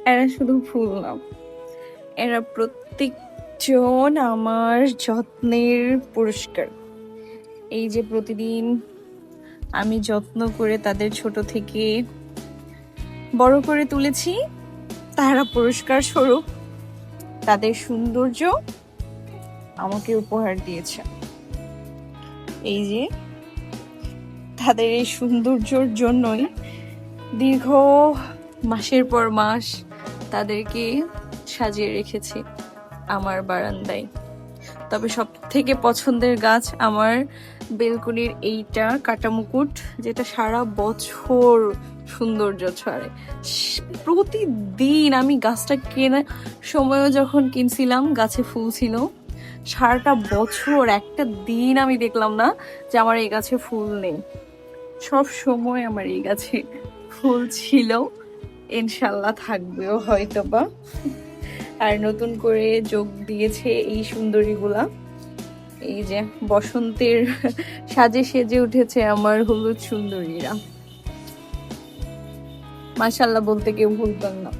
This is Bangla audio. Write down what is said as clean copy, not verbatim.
এরা শুধু ফুল না, এরা প্রত্যেকজন আমার যত্নের পুরস্কার। এই যে প্রতিদিন আমি যত্ন করে তাদের ছোট থেকে বড় করে তুলেছি, তারা পুরস্কার স্বরূপ তাদের সৌন্দর্য আমাকে উপহার দিয়েছে। এই যে তাদের এই সৌন্দর্যের জন্যই দীর্ঘ মাসের পর মাস তাদেরকে সাজিয়ে রেখেছি আমার বারান্দায়। তবে সব থেকে পছন্দের গাছ আমার বেলকনির এইটা কাটামুকুট, যেটা সারা বছর সৌন্দর্য ছড়ে। প্রতিদিন আমি গাছটা কেনার সময়ও যখন কিনছিলাম গাছে ফুল ছিল, সারাটা বছর একটা দিন আমি দেখলাম না যে আমার এই গাছে ফুল নেই। সব সময় আমার এই গাছে ফুল ছিল, ইনশাল্লাহ থাকবেও হয়তোবা। আর নতুন করে যোগ দিয়েছে এই সুন্দরীগুলা। এই যে বসন্তের সাজে সেজে উঠেছে আমার হলুদ সুন্দরীরা। মাশাআল্লাহ বলতে কেউ ভুলবেন না।